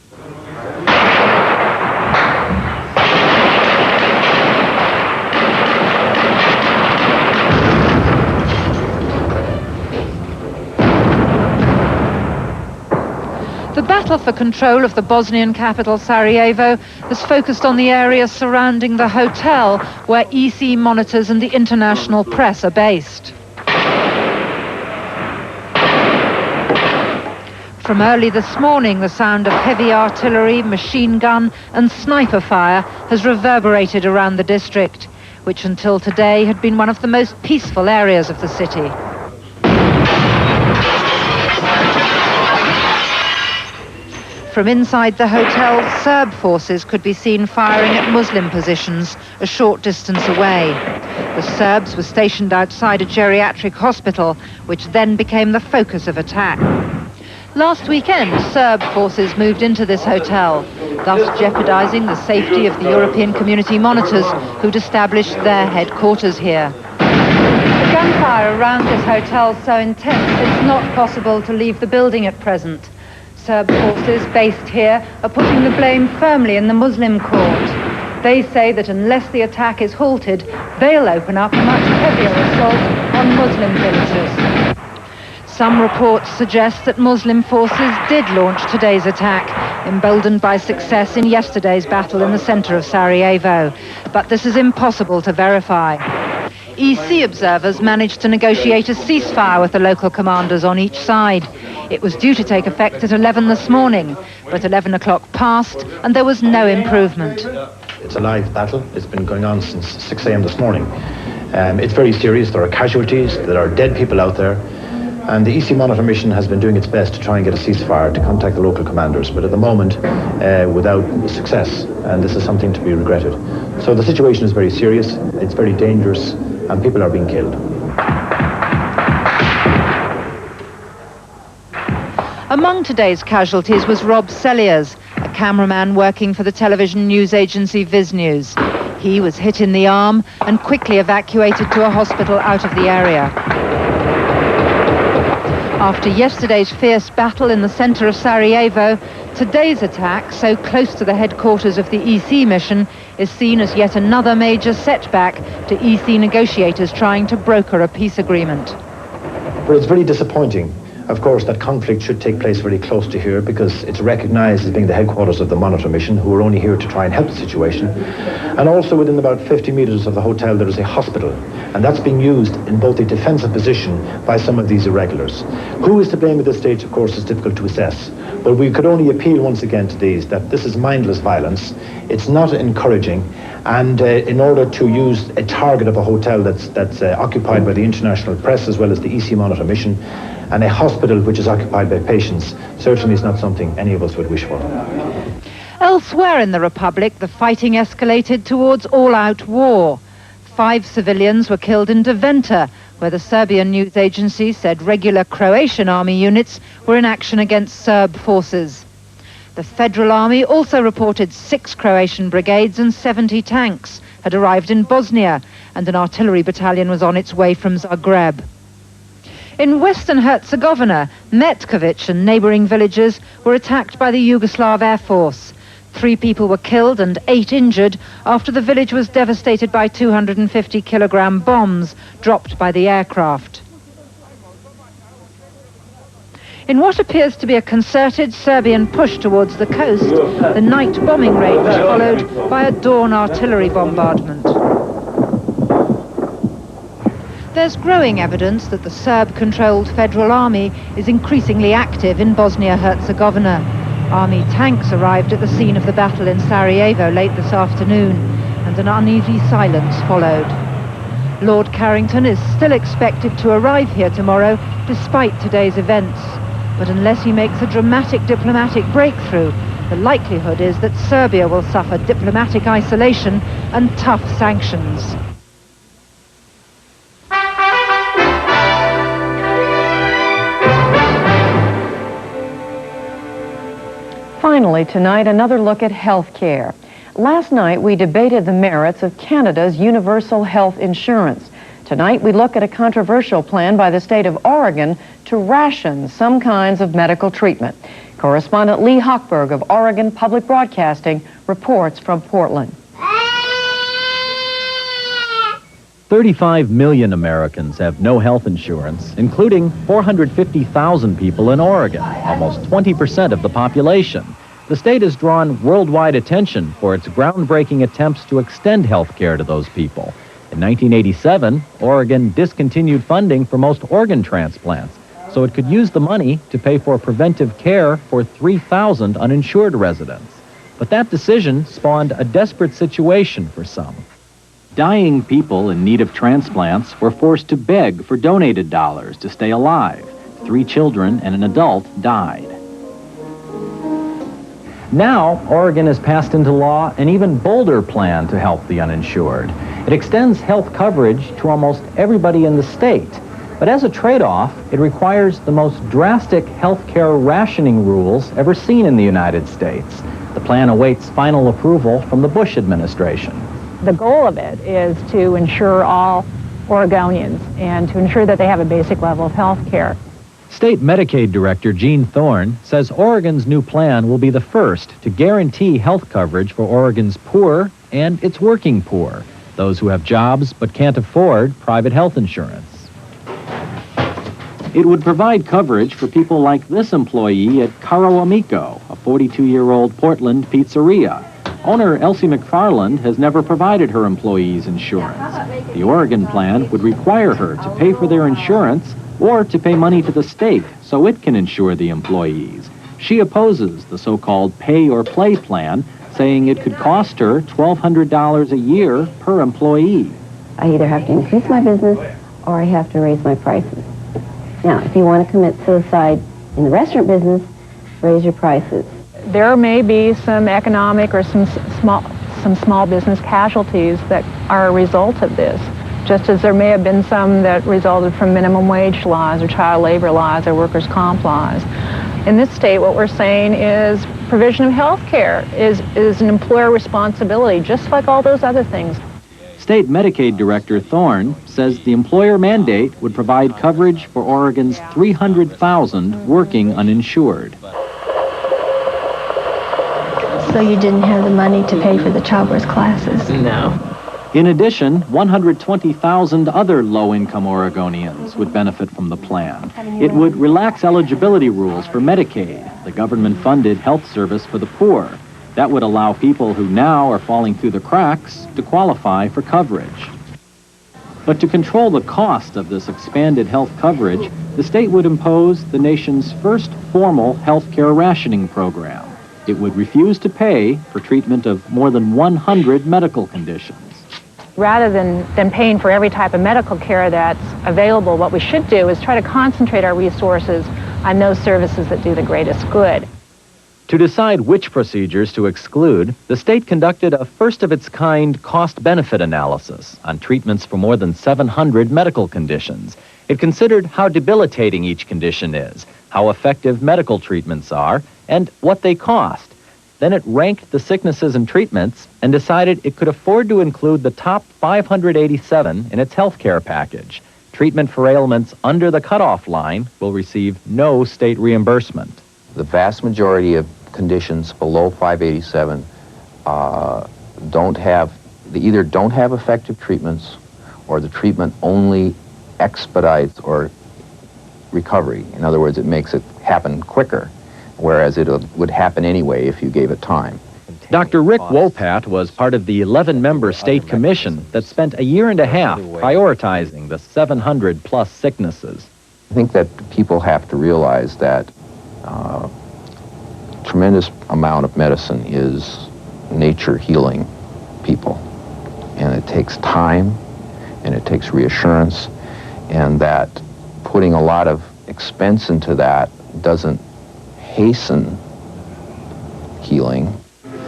The battle for control of the Bosnian capital, Sarajevo, has focused on the area surrounding the hotel where EC monitors and the international press are based. From early this morning, the sound of heavy artillery, machine gun and sniper fire has reverberated around the district, which until today had been one of the most peaceful areas of the city. From inside the hotel, Serb forces could be seen firing at Muslim positions a short distance away. The Serbs were stationed outside a geriatric hospital, which then became the focus of attack. Last weekend, Serb forces moved into this hotel, thus jeopardizing the safety of the European community monitors who'd established their headquarters here. The gunfire around this hotel is so intense, it's not possible to leave the building at present. Serb forces based here are putting the blame firmly in the Muslim court. They say that unless the attack is halted, they'll open up a much heavier assault on Muslim villages. Some reports suggest that Muslim forces did launch today's attack, emboldened by success in yesterday's battle in the center of Sarajevo. But this is impossible to verify. EC observers managed to negotiate a ceasefire with the local commanders on each side. It was due to take effect at 11 this morning, but 11 o'clock passed and there was no improvement. It's a live battle. It's been going on since 6 a.m. this morning. It's very serious. There are casualties. There are dead people out there. And the EC Monitor mission has been doing its best to try and get a ceasefire, to contact the local commanders, but at the moment, without success, and this is something to be regretted. So the situation is very serious, it's very dangerous, and people are being killed. Among today's casualties was Rob Selliers, a cameraman working for the television news agency Viz News. He was hit in the arm and quickly evacuated to a hospital out of the area. After yesterday's fierce battle in the center of Sarajevo, today's attack, so close to the headquarters of the EC mission, is seen as yet another major setback to EC negotiators trying to broker a peace agreement. But it's very disappointing. Of course, that conflict should take place very close to here because it's recognized as being the headquarters of the Monitor mission, who are only here to try and help the situation. And also within about 50 meters of the hotel, there is a hospital. And that's being used in both a defensive position by some of these irregulars. Who is to blame at this stage, of course, is difficult to assess. But we could only appeal once again to these that this is mindless violence. It's not encouraging. And in order to use a target of a hotel that's occupied by the international press as well as the EC Monitor mission, and a hospital which is occupied by patients, certainly is not something any of us would wish for. Elsewhere in the Republic, the fighting escalated towards all-out war. 5 civilians were killed in Deventer, where the Serbian news agency said regular Croatian army units were in action against Serb forces. The Federal Army also reported 6 Croatian brigades and 70 tanks had arrived in Bosnia, and an artillery battalion was on its way from Zagreb. In Western Herzegovina, Metkovic and neighbouring villages were attacked by the Yugoslav Air Force. 3 people were killed and 8 injured after the village was devastated by 250-kilogram bombs dropped by the aircraft. In what appears to be a concerted Serbian push towards the coast, the night bombing raid was followed by a dawn artillery bombardment. There's growing evidence that the Serb-controlled federal army is increasingly active in Bosnia Herzegovina. Army tanks arrived at the scene of the battle in Sarajevo late this afternoon, and an uneasy silence followed. Lord Carrington is still expected to arrive here tomorrow, despite today's events. But unless he makes a dramatic diplomatic breakthrough, the likelihood is that Serbia will suffer diplomatic isolation and tough sanctions. Finally, tonight, another look at health care. Last night, we debated the merits of Canada's universal health insurance. Tonight, we look at a controversial plan by the state of Oregon to ration some kinds of medical treatment. Correspondent Lee Hochberg of Oregon Public Broadcasting reports from Portland. 35 million Americans have no health insurance, including 450,000 people in Oregon, almost 20% of the population. The state has drawn worldwide attention for its groundbreaking attempts to extend health care to those people. In 1987, Oregon discontinued funding for most organ transplants, so it could use the money to pay for preventive care for 3,000 uninsured residents. But that decision spawned a desperate situation for some. Dying people in need of transplants were forced to beg for donated dollars to stay alive. 3 children and an adult died. Now, Oregon has passed into law an even bolder plan to help the uninsured. It extends health coverage to almost everybody in the state. But as a trade-off, it requires the most drastic health care rationing rules ever seen in the United States. The plan awaits final approval from the Bush administration. The goal of it is to ensure all Oregonians and to ensure that they have a basic level of health care. State Medicaid Director Gene Thorne says Oregon's new plan will be the first to guarantee health coverage for Oregon's poor and its working poor, those who have jobs but can't afford private health insurance. It would provide coverage for people like this employee at Caro Amico, a 42-year-old Portland pizzeria. Owner Elsie McFarland has never provided her employees insurance. The Oregon plan would require her to pay for their insurance or to pay money to the state so it can insure the employees. She opposes the so-called pay-or-play plan, saying it could cost her $1,200 a year per employee. I either have to increase my business or I have to raise my prices. Now, if you want to commit suicide in the restaurant business, raise your prices. There may be some economic or some small business casualties that are a result of this, just as there may have been some that resulted from minimum wage laws or child labor laws or workers' comp laws. In this state, what we're saying is provision of health care is an employer responsibility, just like all those other things. State Medicaid Director Thorne says the employer mandate would provide coverage for Oregon's 300,000 working uninsured. So you didn't have the money to pay for the childbirth classes? No. In addition, 120,000 other low-income Oregonians would benefit from the plan. It would relax eligibility rules for Medicaid, the government-funded health service for the poor. That would allow people who now are falling through the cracks to qualify for coverage. But to control the cost of this expanded health coverage, the state would impose the nation's first formal health care rationing program. It would refuse to pay for treatment of more than 100 medical conditions. Rather than paying for every type of medical care that's available, what we should do is try to concentrate our resources on those services that do the greatest good. To decide which procedures to exclude, the state conducted a first-of-its-kind cost-benefit analysis on treatments for more than 700 medical conditions. It considered how debilitating each condition is, how effective medical treatments are, and what they cost. Then it ranked the sicknesses and treatments and decided it could afford to include the top 587 in its health care package. treatment for ailments under the cutoff line will receive no state reimbursement. The vast majority of conditions below 587 they either don't have effective treatments, or the treatment only expedites or recovery. In other words, it makes it happen quicker, whereas it would happen anyway if you gave it time. Dr. Rick Wopat was part of the 11-member state commission that spent a year and a half prioritizing the 700-plus sicknesses. I think that people have to realize that tremendous amount of medicine is nature healing people. And it takes time, and it takes reassurance, and that putting a lot of expense into that doesn't hasten healing.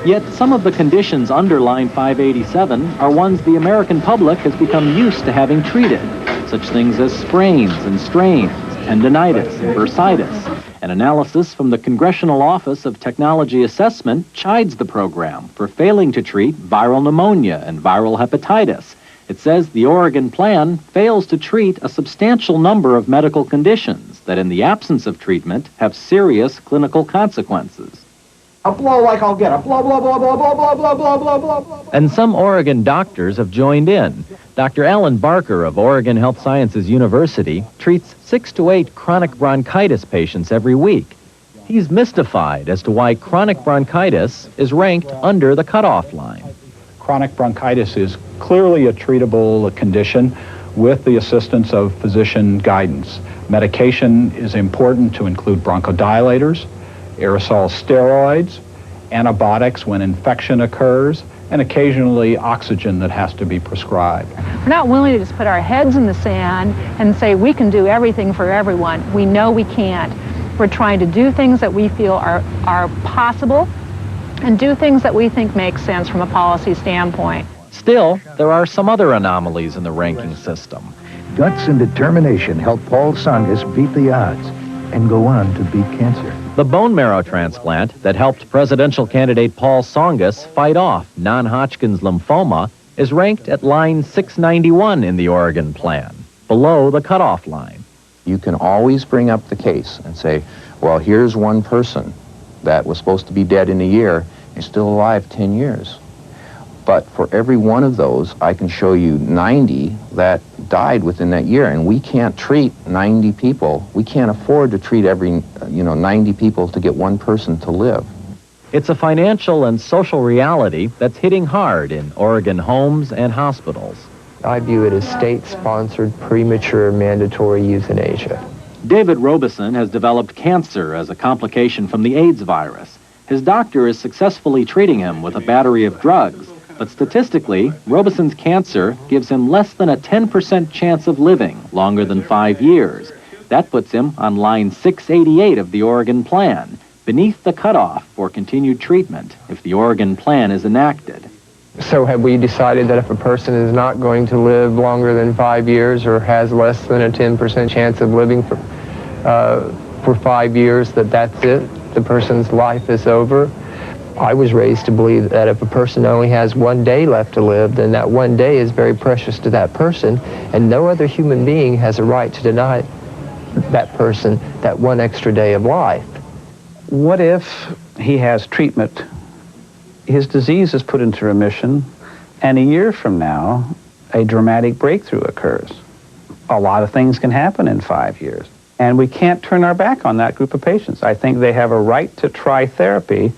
Yet some of the conditions under line 587 are ones the American public has become used to having treated, such things as sprains and strains, tendinitis and bursitis. An analysis from the Congressional Office of Technology Assessment chides the program for failing to treat viral pneumonia and viral hepatitis. It says the Oregon plan fails to treat a substantial number of medical conditions that, in the absence of treatment, have serious clinical consequences. A blow like I'll get a blow, blow, blow, blow, blow, blow, blow, blow, blow, blow, blow. And some Oregon doctors have joined in. Dr. Alan Barker of Oregon Health Sciences University treats 6 to 8 chronic bronchitis patients every week. He's mystified as to why chronic bronchitis is ranked under the cutoff line. Chronic bronchitis is clearly a treatable condition with the assistance of physician guidance. Medication is important to include bronchodilators, aerosol steroids, antibiotics when infection occurs, and occasionally oxygen that has to be prescribed. We're not willing to just put our heads in the sand and say we can do everything for everyone. We know we can't. We're trying to do things that we feel are possible and do things that we think make sense from a policy standpoint. Still, there are some other anomalies in the ranking system. Guts and determination helped Paul Tsongas beat the odds and go on to beat cancer. The bone marrow transplant that helped presidential candidate Paul Tsongas fight off non-Hodgkin's lymphoma is ranked at line 691 in the Oregon plan, below the cutoff line. You can always bring up the case and say, well, here's one person that was supposed to be dead in a year and still alive 10 years. But for every one of those, I can show you 90 that died within that year, and we can't treat 90 people. We can't afford to treat every, 90 people to get one person to live. It's a financial and social reality that's hitting hard in Oregon homes and hospitals. I view it as state-sponsored premature mandatory euthanasia. David Robeson has developed cancer as a complication from the AIDS virus. His doctor is successfully treating him with a battery of drugs. But statistically, Robeson's cancer gives him less than a 10% chance of living longer than 5 years. That puts him on line 688 of the Oregon plan, beneath the cutoff for continued treatment if the Oregon plan is enacted. So have we decided that if a person is not going to live longer than 5 years or has less than a 10% chance of living for 5 years, that's it? The person's life is over? I was raised to believe that if a person only has 1 day left to live, then that 1 day is very precious to that person, and no other human being has a right to deny that person that 1 extra day of life. What if he has treatment, his disease is put into remission, and a year from now, a dramatic breakthrough occurs? A lot of things can happen in 5 years, and we can't turn our back on that group of patients. I think they have a right to try therapy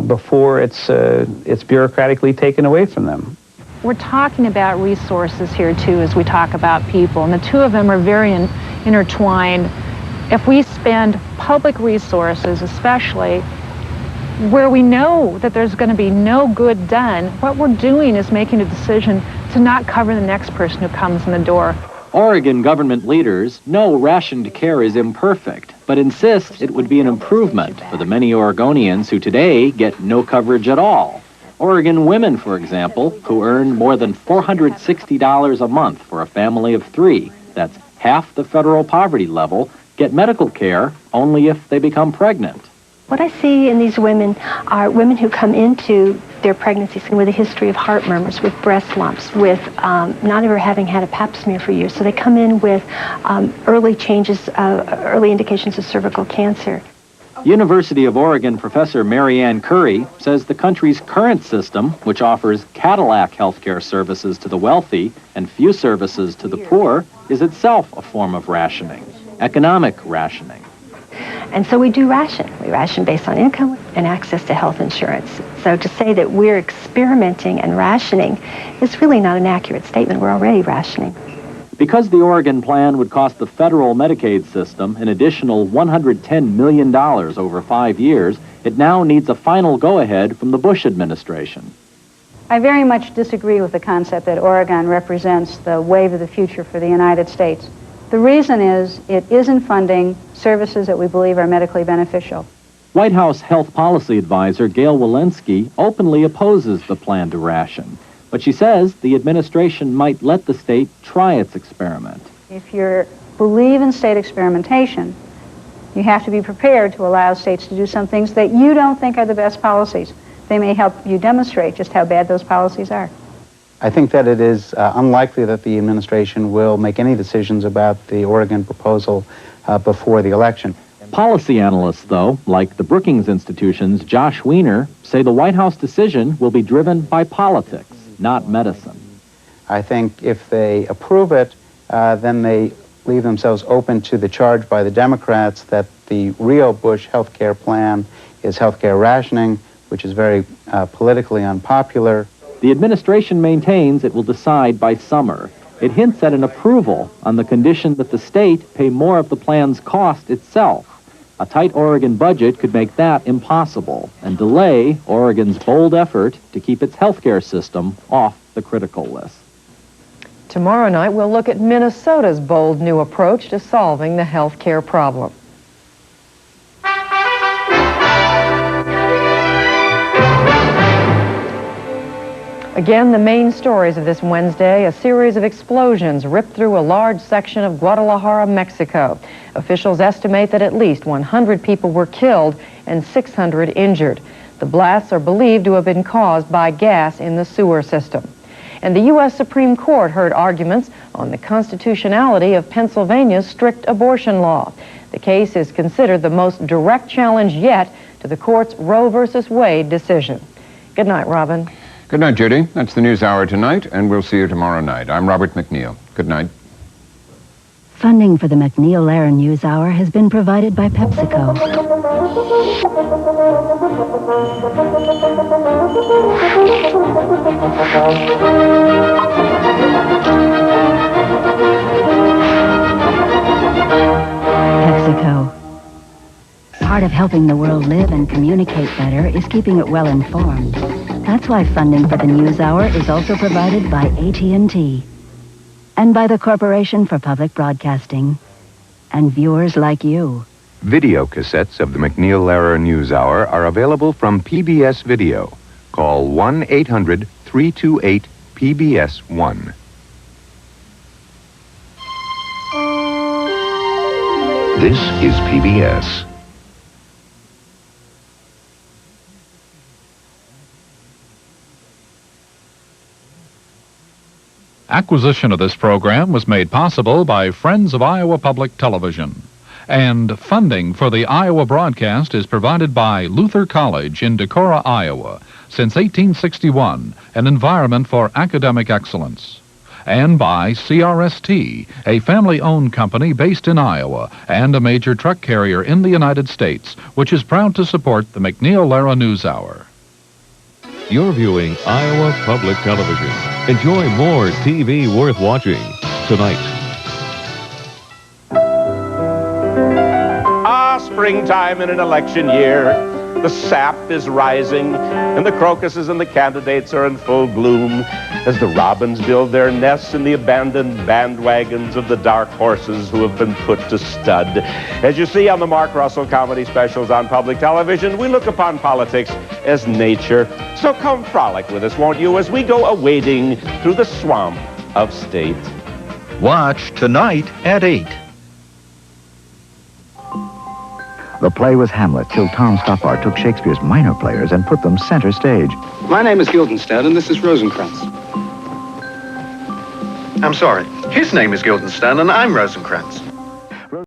before it's bureaucratically taken away from them. We're talking about resources here, too, as we talk about people, and the two of them are very intertwined. If we spend public resources, especially where we know that there's going to be no good done, what we're doing is making a decision to not cover the next person who comes in the door. Oregon government leaders know rationed care is imperfect, but insist it would be an improvement for the many Oregonians who today get no coverage at all. Oregon women, for example, who earn more than $460 a month for a family of 3, that's half the federal poverty level, get medical care only if they become pregnant. What I see in these women are women who come into their pregnancies and with a history of heart murmurs, with breast lumps, with not ever having had a pap smear for years. So they come in with early changes, early indications of cervical cancer. University of Oregon professor Mary Ann Curry says the country's current system, which offers Cadillac healthcare services to the wealthy and few services to the poor, is itself a form of rationing, economic rationing. And so we do ration. We ration based on income and access to health insurance. So to say that we're experimenting and rationing is really not an accurate statement. We're already rationing. Because the Oregon plan would cost the federal Medicaid system an additional $110 million over 5 years, it now needs a final go-ahead from the Bush administration. I very much disagree with the concept that Oregon represents the wave of the future for the United States. The reason is it isn't funding services that we believe are medically beneficial. White House Health Policy Advisor Gail Walensky openly opposes the plan to ration, but she says the administration might let the state try its experiment. If you believe in state experimentation, you have to be prepared to allow states to do some things that you don't think are the best policies. They may help you demonstrate just how bad those policies are. I think that it is unlikely that the administration will make any decisions about the Oregon proposal before the election. Policy analysts, though, like the Brookings Institution's Josh Wiener, say the White House decision will be driven by politics, not medicine. I think if they approve it, then they leave themselves open to the charge by the Democrats that the real Bush health care plan is health care rationing, which is very politically unpopular. The administration maintains it will decide by summer. It hints at an approval on the condition that the state pay more of the plan's cost itself. A tight Oregon budget could make that impossible and delay Oregon's bold effort to keep its healthcare system off the critical list. Tomorrow night, we'll look at Minnesota's bold new approach to solving the health care problem. Again, the main stories of this Wednesday, a series of explosions ripped through a large section of Guadalajara, Mexico. Officials estimate that at least 100 people were killed and 600 injured. The blasts are believed to have been caused by gas in the sewer system. And the U.S. Supreme Court heard arguments on the constitutionality of Pennsylvania's strict abortion law. The case is considered the most direct challenge yet to the court's Roe v. Wade decision. Good night, Robin. Good night, Judy. That's the NewsHour tonight, and we'll see you tomorrow night. I'm Robert MacNeil. Good night. Funding for the MacNeil-Lehrer NewsHour has been provided by PepsiCo. PepsiCo. Part of helping the world live and communicate better is keeping it well informed. That's why funding for the NewsHour is also provided by AT&T and by the Corporation for Public Broadcasting and viewers like you. Videocassettes of the MacNeil-Lehrer NewsHour are available from PBS Video. Call 1-800-328-PBS1. This is PBS. Acquisition of this program was made possible by Friends of Iowa Public Television. And funding for the Iowa broadcast is provided by Luther College in Decorah, Iowa, since 1861, an environment for academic excellence. And by CRST, a family-owned company based in Iowa and a major truck carrier in the United States, which is proud to support the MacNeil-Lehrer NewsHour. You're viewing Iowa Public Television. Enjoy more TV worth watching tonight. Springtime in an election year. The sap is rising, and the crocuses and the candidates are in full bloom as the robins build their nests in the abandoned bandwagons of the dark horses who have been put to stud. As you see on the Mark Russell comedy specials on public television, we look upon politics as nature. So come frolic with us, won't you, as we go a-wading through the swamp of state. Watch tonight at 8. The play was Hamlet till Tom Stoppard took Shakespeare's minor players and put them center stage. My name is Guildenstern, and this is Rosencrantz. I'm sorry. His name is Guildenstern, and I'm Rosencrantz.